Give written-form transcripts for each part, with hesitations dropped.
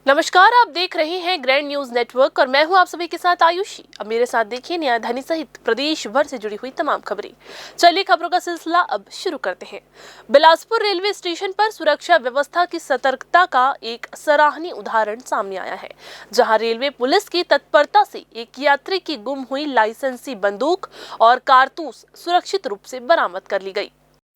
नमस्कार, आप देख रहे हैं ग्रैंड न्यूज नेटवर्क और मैं हूं आप सभी के साथ आयुषी। अब मेरे साथ देखिए न्यायधनी सहित प्रदेश भर से जुड़ी हुई तमाम खबरें। चलिए खबरों का सिलसिला अब शुरू करते हैं। बिलासपुर रेलवे स्टेशन पर सुरक्षा व्यवस्था की सतर्कता का एक सराहनीय उदाहरण सामने आया है, जहां रेलवे पुलिस की तत्परता से एक यात्री की गुम हुई लाइसेंसी बंदूक और कारतूस सुरक्षित रूप से बरामद कर ली गई।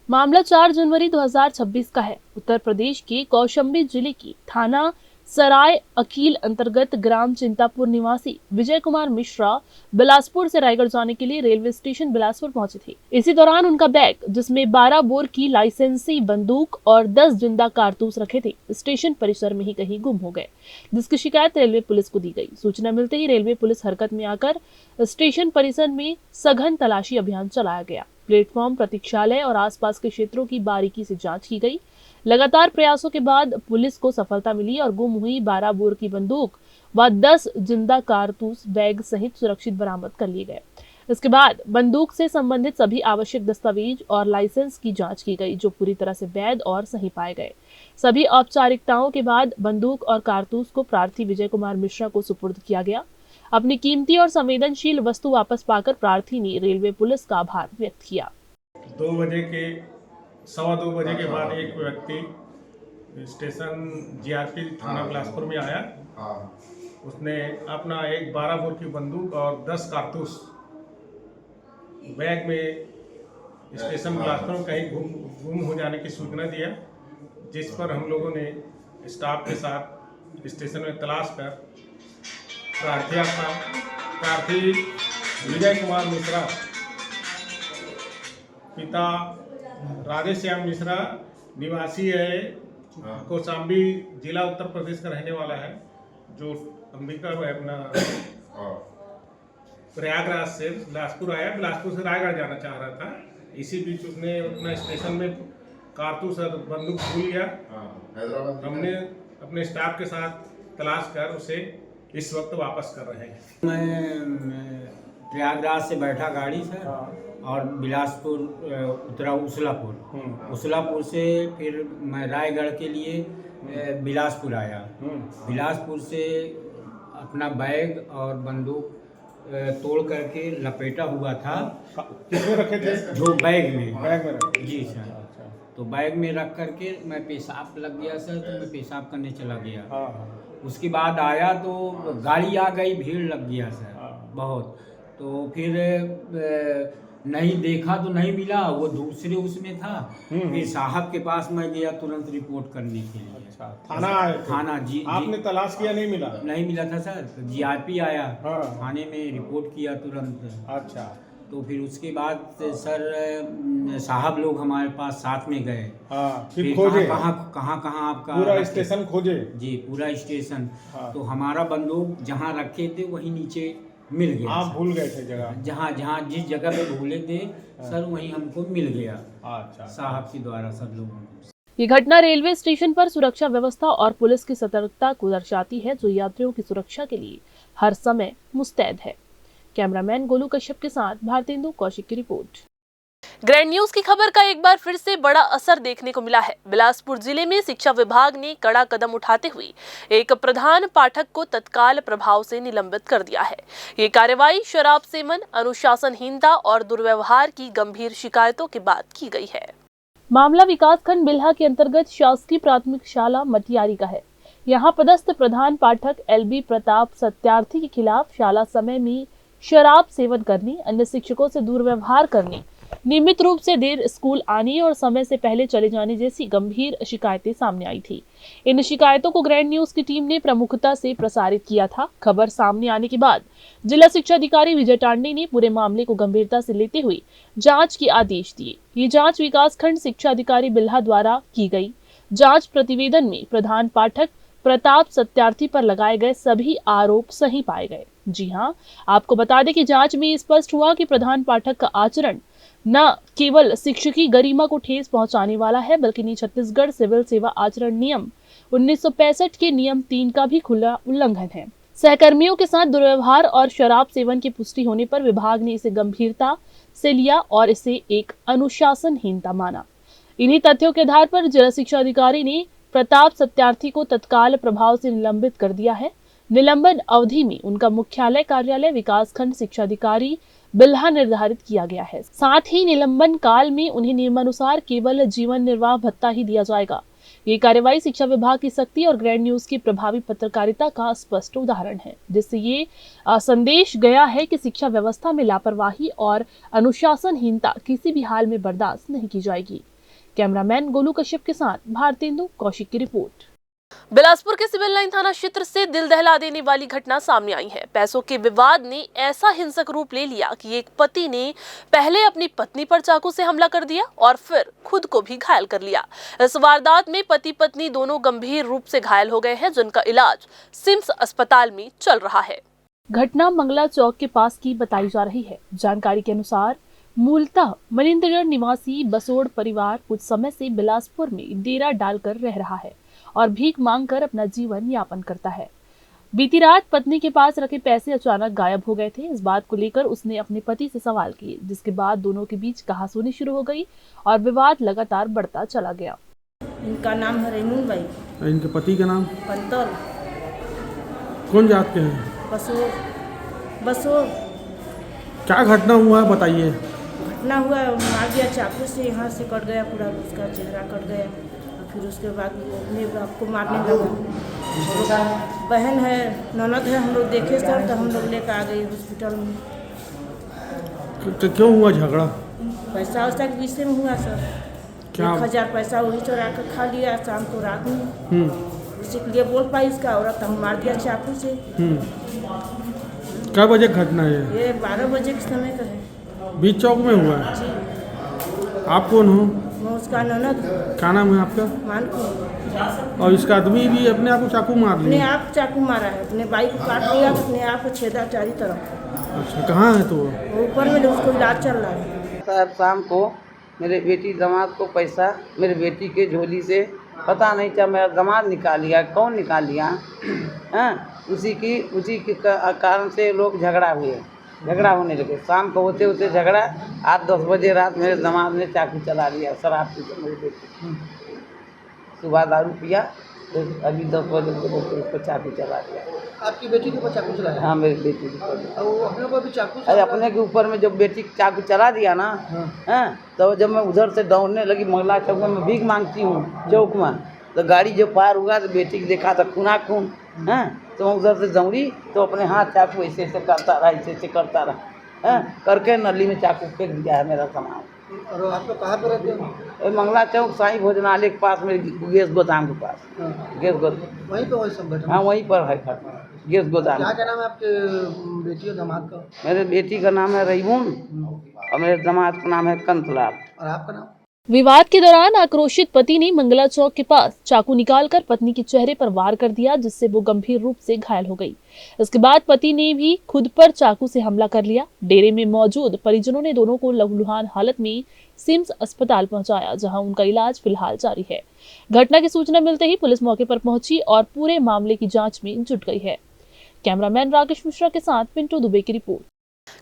मामला 4 जनवरी 2026 का है। उत्तर प्रदेश के कौशाम्बी जिले की थाना सराय अकील अंतर्गत ग्राम चिंतापुर निवासी विजय कुमार मिश्रा बिलासपुर से रायगढ़ जाने के लिए रेलवे स्टेशन बिलासपुर पहुंचे थे। इसी दौरान उनका बैग, जिसमें 12 बोर की लाइसेंसी बंदूक और 10 जिंदा कारतूस रखे थे, स्टेशन परिसर में ही कहीं गुम हो गए, जिसकी शिकायत रेलवे पुलिस को दी गई। सूचना मिलते ही रेलवे पुलिस हरकत में आकर स्टेशन परिसर में सघन तलाशी अभियान चलाया गया। प्लेटफॉर्म, प्रतीक्षालय और आसपास के क्षेत्रों की बारीकी से जांच की गई। लगातार प्रयासों के बाद पुलिस को सफलता मिली और गुम हुई 12 बोर की बंदूक व 10 जिंदा कारतूस बैग सहित सुरक्षित बरामद कर लिए गए। इसके बाद बंदूक से संबंधित सभी आवश्यक दस्तावेज और लाइसेंस की जांच की गई, जो पूरी तरह से वैध और सही पाए गए। सभी औपचारिकताओं के बाद बंदूक और कारतूस को प्रार्थी विजय कुमार मिश्रा को सुपुर्द किया गया। अपनी कीमती और संवेदनशील वस्तु वापस पाकर प्रार्थी ने रेलवे पुलिस का आभार व्यक्त किया। 2 बजे के बाद एक व्यक्ति स्टेशन जीआरपी थाना बिलासपुर में आया। उसने अपना एक 12 बोर की बंदूक और 10 कारतूस बैग में स्टेशन बिलासपुर में कहीं गुम हो जाने की सूचना दिया, जिस पर हम लोगों ने स्टाफ के साथ स्टेशन में तलाश कर प्रार्थी विजय कुमार मिश्रा, पिता राधेश्याम मिश्रा, निवासी है कौशाम्बी जिला उत्तर प्रदेश का रहने वाला है, जो अंबिका अपना प्रयागराज से बिलासपुर आया, बिलासपुर से रायगढ़ जाना चाह रहा था। इसी बीच उसने अपना स्टेशन में कारतूस और बंदूक भूल गया। हमने अपने स्टाफ के साथ तलाश कर उसे इस वक्त वापस कर रहे हैं। मैं प्रयागराज से बैठा गाड़ी से और बिलासपुर उतरा उसलापुर से फिर मैं रायगढ़ के लिए बिलासपुर आया। बिलासपुर से अपना बैग और बंदूक तोड़ करके लपेटा हुआ था। किसमें रखे थे? जो बैग में रखे। जी सर। अच्छा। तो बैग में रख करके मैं पेशाब लग गया सर, तो मैं पेशाब करने चला गया। उसके बाद आया तो गाड़ी आ गई, भीड़ लग गया सर बहुत। तो फिर नहीं देखा तो नहीं मिला, वो दूसरे उसमें था। फिर साहब के पास मैं गया तुरंत रिपोर्ट करने के लिए। अच्छा, थाना आए थे? थाना जी। आपने तलाश किया? नहीं मिला था सर। जीआरपी आया, थाने में रिपोर्ट किया तुरंत। अच्छा। तो फिर उसके बाद सर साहब लोग हमारे पास साथ में गए। फिर खोजे कहाँ आपका पूरा स्टेशन खोजे? जी, पूरा स्टेशन। तो हमारा बंदूक जहाँ रखे थे वही नीचे मिल गया। आप भूल गए थे जगह? जहाँ जिस जगह पे भूले थे सर, वहीं हमको मिल गया। अच्छा। साहब के द्वारा सब लोगों को। ये घटना रेलवे स्टेशन पर सुरक्षा व्यवस्था और पुलिस की सतर्कता को दर्शाती है, जो यात्रियों की सुरक्षा के लिए हर समय मुस्तैद है। कैमरामैन गोलू कश्यप के साथ भारतेंदु कौशिक की रिपोर्ट। ग्रैंड न्यूज की खबर का एक बार फिर से बड़ा असर देखने को मिला है। बिलासपुर जिले में शिक्षा विभाग ने कड़ा कदम उठाते हुए एक प्रधान पाठक को तत्काल प्रभाव से निलंबित कर दिया है। ये कार्रवाई शराब सेवन, अनुशासनहीनता और दुर्व्यवहार की गंभीर शिकायतों के बाद की गई है। मामला विकासखंड बिल्हा के अंतर्गत शासकीय प्राथमिक शाला मटियारी का है। यहाँ पदस्थ प्रधान पाठक LB प्रताप सत्यार्थी के खिलाफ शाला समय में शराब सेवन करने, अन्य शिक्षकों से दुर्व्यवहार करने, नियमित रूप से देर स्कूल आने और समय से पहले चले जाने जैसी गंभीर शिकायतें सामने आई थी। इन शिकायतों को ग्रैंड न्यूज की टीम ने प्रमुखता से प्रसारित किया था। खबर सामने आने के बाद जिला शिक्षा अधिकारी विजय टांडे ने पूरे मामले को गंभीरता से लेते हुए जांच के आदेश दिए। ये जांच विकासखंड शिक्षा अधिकारी बिल्हा द्वारा की गई। जांच प्रतिवेदन में प्रधान पाठक प्रताप सत्यार्थी पर लगाए गए सभी आरोप सही पाए गए। जी हाँ, आपको बता दें कि जांच में स्पष्ट हुआ कि प्रधान पाठक का आचरण न केवल शिक्षकी गरिमा को ठेस पहुंचाने वाला है, बल्कि छत्तीसगढ़ सिविल सेवा आचरण नियम 1965 के नियम 3 का भी खुला उल्लंघन है। सहकर्मियों के साथ दुर्व्यवहार और शराब सेवन की पुष्टि होने पर विभाग ने इसे गंभीरता से लिया और इसे एक अनुशासनहीनता माना। इन्हीं तथ्यों के आधार पर जिला शिक्षा अधिकारी ने प्रताप सत्यार्थी को तत्काल प्रभाव से निलंबित कर दिया है। निलंबन अवधि में उनका मुख्यालय कार्यालय विकासखंड शिक्षा अधिकारी बिल्हा निर्धारित किया गया है। साथ ही निलंबन काल में उन्हें नियमानुसार केवल जीवन निर्वाह भत्ता ही दिया जाएगा। ये कार्रवाई शिक्षा विभाग की सख्ती और ग्रैंड न्यूज की प्रभावी पत्रकारिता का स्पष्ट उदाहरण है, जिससे ये संदेश गया है कि शिक्षा व्यवस्था में लापरवाही और अनुशासनहीनता किसी भी हाल में बर्दाश्त नहीं की जाएगी। कैमरामैन गोलू कश्यप के साथ भारतेंदु कौशिक की रिपोर्ट। बिलासपुर के सिविल लाइन थाना क्षेत्र से दिल दहला देने वाली घटना सामने आई है। पैसों के विवाद ने ऐसा हिंसक रूप ले लिया कि एक पति ने पहले अपनी पत्नी पर चाकू से हमला कर दिया और फिर खुद को भी घायल कर लिया। इस वारदात में पति पत्नी दोनों गंभीर रूप से घायल हो गए हैं, जिनका इलाज सिम्स अस्पताल में चल रहा है। घटना मंगला चौक के पास की बताई जा रही है। जानकारी के अनुसार मूलतः मनिंद्रगढ़ निवासी बसोड़ परिवार कुछ समय से बिलासपुर में डेरा डालकर रह रहा है और भीख मांगकर अपना जीवन यापन करता है। बीती रात पत्नी के पास रखे पैसे अचानक गायब हो गए थे। इस बात को लेकर उसने अपने पति से सवाल किए, जिसके बाद दोनों के बीच कहासुनी शुरू हो गई और विवाद लगातार बढ़ता चला गया। इनका नाम है रेमून भाई। इनके पति का नाम पंतल। कौन जात के हैं? बसो। क्या घटना हुआ है बताइए। घटना हुआ, मार दिया चाकू से, यहाँ से कट गया, पूरा उसका चेहरा कट गया और फिर उसके बाद वो अपने बाप को मारने लगा। बहन है, ननद है, हम लोग देखे सर तो हम लोग लेकर आ गए हॉस्पिटल में। क्यों हुआ झगड़ा? पैसा वैसा के विषय में हुआ सर। क्या? 1000 पैसा वही चोरा कर खा लिया शाम को रात में। उसी के लिए बोल पाई इसका औरत, हम मार दिया चाकू से। क्या बजे घटना है? ये 12 बजे के समय का है। बीच चौक में हुआ है? जी। आप कौन हो? मैं उसका ननद। क्या नाम है आपका? मानकू। और इसका आदमी भी अपने आप को चाकू मार अपने लिया? आप चाकू मारा है, अपने बाई को काट लिया, अपने आप को छेदा चारी तरफ। अच्छा, कहाँ है तो वो? ऊपर में उसको इलाज चल रहा है। सर शाम को मेरे बेटी दामाद को पैसा मेरे बेटी के झोली से पता नहीं चला, मेरा दामाद निकाल लिया, कौन निकाल लिया? उसी के कारण से लोग झगड़ा होने लगे। शाम को होते होते झगड़ा 8-10 बजे रात मेरे दामाद ने चाकू चला लिया शराब पी के मेरे बेटी। सुबह दारू पिया तो अभी 10 बजे उसको चाकू चला दिया। आपकी बेटी के ऊपर चाकू चलाया? हाँ, मेरी बेटी के ऊपर। वो अपने ऊपर भी चाकू? अरे अपने के ऊपर में जब बेटी चाकू चला दिया ना, तो जब मैं उधर से दौड़ने लगी, मंगला चौक में मैं भीख मांगती हूँ चौक में, तो गाड़ी जब पार हुआ तो बेटी को देखा तो खूना खून। तो मैं उधर से दौड़ी तो अपने हाथ चाकू ऐसे करता रहा, करके नली में चाकू फेंक दिया है मेरा सामान। और आप लोग कहाँ पे रहते हो? मंगला चौक साईं भोजनालय के पास, मेरे गैस गोदाम के पास। गैस गोदाम वहीं पे वही सब घटना? हाँ, वहीं पर है गैस गोदाम। क्या नाम है आपके बेटी और दामाद का? मेरे बेटी का नाम है रहीमून और मेरे दामाद का नाम है कंतलाल। और आपका नाम? विवाद के दौरान आक्रोशित पति ने मंगला चौक के पास चाकू निकालकर पत्नी के चेहरे पर वार कर दिया, जिससे वो गंभीर रूप से घायल हो गई। इसके बाद पति ने भी खुद पर चाकू से हमला कर लिया। डेरे में मौजूद परिजनों ने दोनों को लहूलुहान हालत में सिम्स अस्पताल पहुंचाया, जहां उनका इलाज फिलहाल जारी है। घटना की सूचना मिलते ही पुलिस मौके पर पहुंची और पूरे मामले की जांच में जुट गई है। कैमरामैन राकेश मिश्रा के साथ पिंटू दुबे की रिपोर्ट।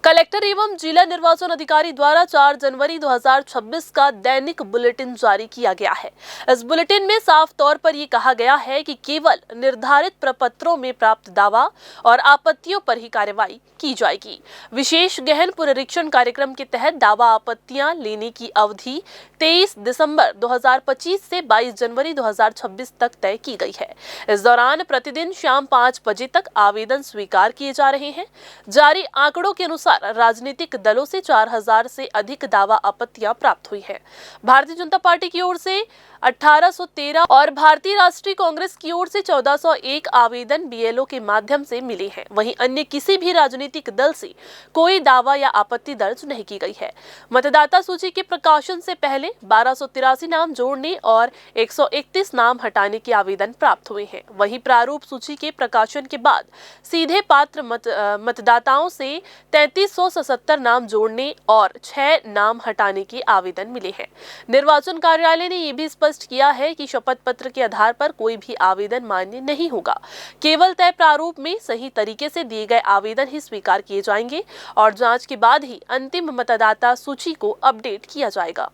कलेक्टर एवं जिला निर्वाचन अधिकारी द्वारा 4 जनवरी 2026 का दैनिक बुलेटिन जारी किया गया है। इस बुलेटिन में साफ तौर पर यह कहा गया है कि केवल निर्धारित प्रपत्रों में प्राप्त दावा और आपत्तियों पर ही कार्रवाई की जाएगी। विशेष गहन पुनरीक्षण कार्यक्रम के तहत दावा आपत्तियां लेने की अवधि 23 दिसंबर 2025 से 22 जनवरी 2026 तक तय की गई है। इस दौरान प्रतिदिन शाम 5 बजे तक आवेदन स्वीकार किए जा रहे हैं। जारी आंकड़ों के अनुसार राजनीतिक दलों से 4000 से अधिक दावा आपत्तियां प्राप्त हुई है। भारतीय जनता पार्टी की ओर से 1813 और भारतीय राष्ट्रीय कांग्रेस की ओर से 1401 आवेदन बीएलओ के माध्यम से मिले हैं। वहीं अन्य किसी भी राजनीतिक दल से कोई दावा या आपत्ति दर्ज नहीं की गई है। मतदाता सूची के प्रकाशन से पहले 1283 नाम जोड़ने और 131 नाम हटाने के आवेदन प्राप्त हुए हैं। वहीं प्रारूप सूची के प्रकाशन के बाद सीधे पात्र मतदाताओं से 3377 नाम जोड़ने और 6 नाम हटाने के आवेदन मिले हैं। निर्वाचन कार्यालय ने यह भी स्पष्ट किया है कि शपथ पत्र के आधार पर कोई भी आवेदन मान्य नहीं होगा। केवल तय प्रारूप में सही तरीके से दिए गए आवेदन ही स्वीकार किए जाएंगे और जांच के बाद ही अंतिम मतदाता सूची को अपडेट किया जाएगा।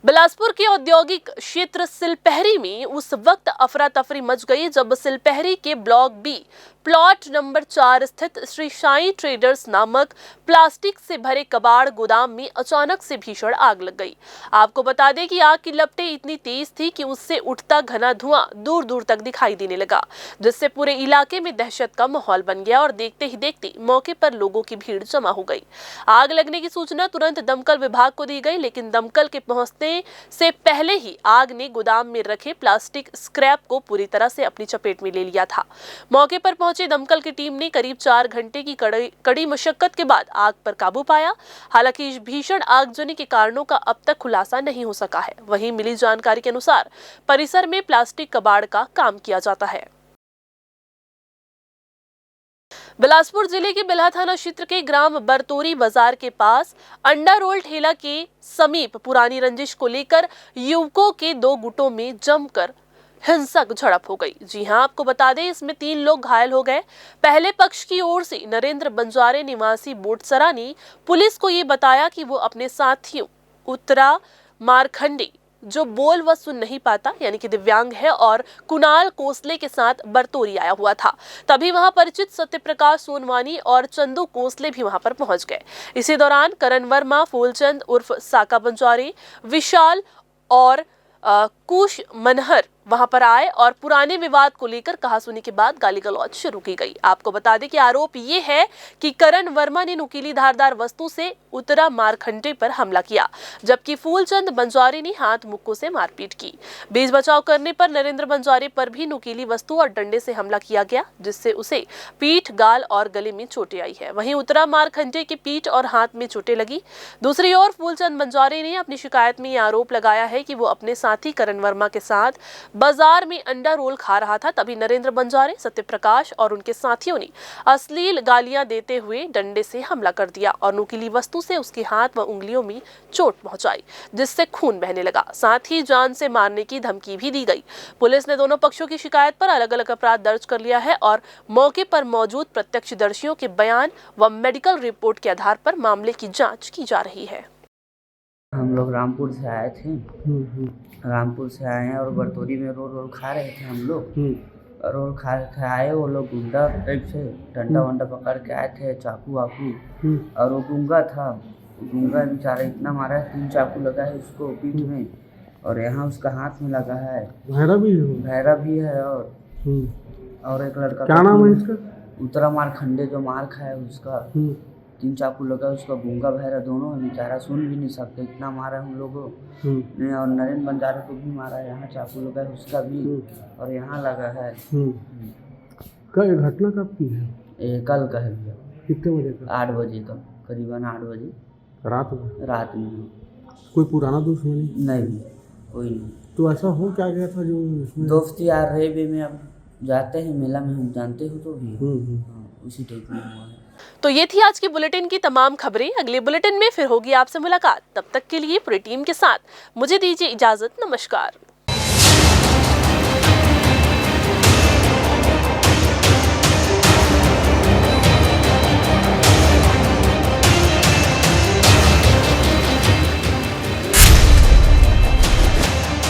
बिलासपुर के औद्योगिक क्षेत्र सिलपहरी में उस वक्त अफरा तफरी मच गई जब सिलपहरी के ब्लॉक बी प्लॉट नंबर 4 स्थित श्री साईं ट्रेडर्स नामक प्लास्टिक से भरे कबाड़ गोदाम में अचानक से भीषण आग लग गई। आपको बता दें कि आग की लपटें इतनी तेज थी कि उससे उठता घना धुआं दूर दूर तक दिखाई देने लगा, जिससे पूरे इलाके में दहशत का माहौल बन गया और देखते ही देखते मौके पर लोगों की भीड़ जमा हो गई। आग लगने की सूचना तुरंत दमकल विभाग को दी गई, लेकिन दमकल के पहुंचने से पहले ही आग ने गोदाम में रखे प्लास्टिक स्क्रैप को पूरी तरह से अपनी चपेट में ले लिया था। मौके पर पहुंचे दमकल की टीम ने करीब 4 घंटे की कड़ी मशक्कत के बाद आग पर काबू पाया। हालांकि इस भीषण आगजनी के कारणों का अब तक खुलासा नहीं हो सका है। वहीं मिली जानकारी के अनुसार परिसर में प्लास्टिक कबाड़ का काम किया जाता है। बिलासपुर जिले के बिल्हा थाना क्षेत्र के ग्राम बरतोरी बाजार के पास अंडा रोल ठेला के समीप पुरानी रंजिश को लेकर युवकों के 2 गुटों में जमकर हिंसक झड़प हो गई। जी हां, आपको बता दें इसमें 3 लोग घायल हो गए। पहले पक्ष की ओर से नरेंद्र बंजारे निवासी बोटसरा ने पुलिस को ये बताया कि वो अपने साथियों उत्तरा मारखंडी जो बोल व सुन नहीं पाता यानी कि दिव्यांग है और कुणाल कोसले के साथ बरतोरी आया हुआ था। तभी वहां परिचित सत्यप्रकाश सोनवानी और चंदू कोसले भी वहां पर पहुंच गए। इसी दौरान करण वर्मा, फूलचंद उर्फ साका बंजारे, विशाल और कुश मनहर वहां पर आए और पुराने विवाद को लेकर कहासुनी के बाद गाली गलौज शुरू की गई। आपको बता दें कि आरोप ये है कि करण वर्मा ने नुकीली धारदार वस्तु से उत्तरा मारखंडे पर हमला किया, जबकि फूलचंद बंजारे ने हाथ मुक्कों से मारपीट की। बीच बचाव करने पर नरेंद्र बंजारे पर भी नुकीली वस्तु और डंडे से हमला किया गया, जिससे उसे पीठ, गाल और गले में चोटें आई है। वहीं उत्तरा मारखंडे की पीठ और हाथ में चोटें लगी। दूसरी ओर फूलचंद बंजारे ने अपनी शिकायत में यह आरोप लगाया है कि वो अपने साथी करण वर्मा के साथ बाजार में अंडा रोल खा रहा था। तभी नरेंद्र बंजारे, सत्यप्रकाश और उनके साथियों ने अश्लील गालियां देते हुए डंडे से हमला कर दिया और नुकीली वस्तु से उसके हाथ व उंगलियों में चोट पहुंचाई, जिससे खून बहने लगा। साथ ही जान से मारने की धमकी भी दी गई। पुलिस ने दोनों पक्षों की शिकायत पर अलग अलग अपराध दर्ज कर लिया है और मौके पर मौजूद प्रत्यक्षदर्शियों के बयान व मेडिकल रिपोर्ट के आधार पर मामले की जाँच की जा रही है। हम लोग रामपुर से आए थे। रामपुर से आए हैं और बरतोरी में रोल खा रहे थे हम लोग। रोल खा के आए, वो लोग गुंडा टाइप से डंडा वंडा पकड़ के आए थे, चाकू वाकू, और वो गूंगा था। गूंगा बेचारा इतना मारा है, 3 चाकू लगा है उसको पीठ में और यहाँ उसका हाथ में लगा है। भैरा भी है और एक लड़का, क्या नाम है इसका? उत्तरा मारखंडे, जो मार खाया उसका 3 चाकू लगा। उसका गूंगा भैरा दोनों है, बेचारा सुन भी नहीं सकते, इतना मारा हम लोगों ने। और नरेंद्र बंजारे को भी मारा, यहाँ चाकू लगा है उसका भी और यहाँ लगा है। घटना कब की है? ये कल का है भैया। कितने बजे का? 8 बजे का, करीबन 8 बजे रात में। कोई पुराना दुश्मनी? नहीं, कोई नहीं। तो ऐसा हो क्या गया था जो दोस्त यार रहे भी में, अब जाते हैं मेला में, हम जानते हो तो भी उसी टाइप में हुआ है। तो ये थी आज की बुलेटिन की तमाम खबरें। अगले बुलेटिन में फिर होगी आपसे मुलाकात। तब तक के लिए पूरी टीम के साथ मुझे दीजिए इजाजत। नमस्कार।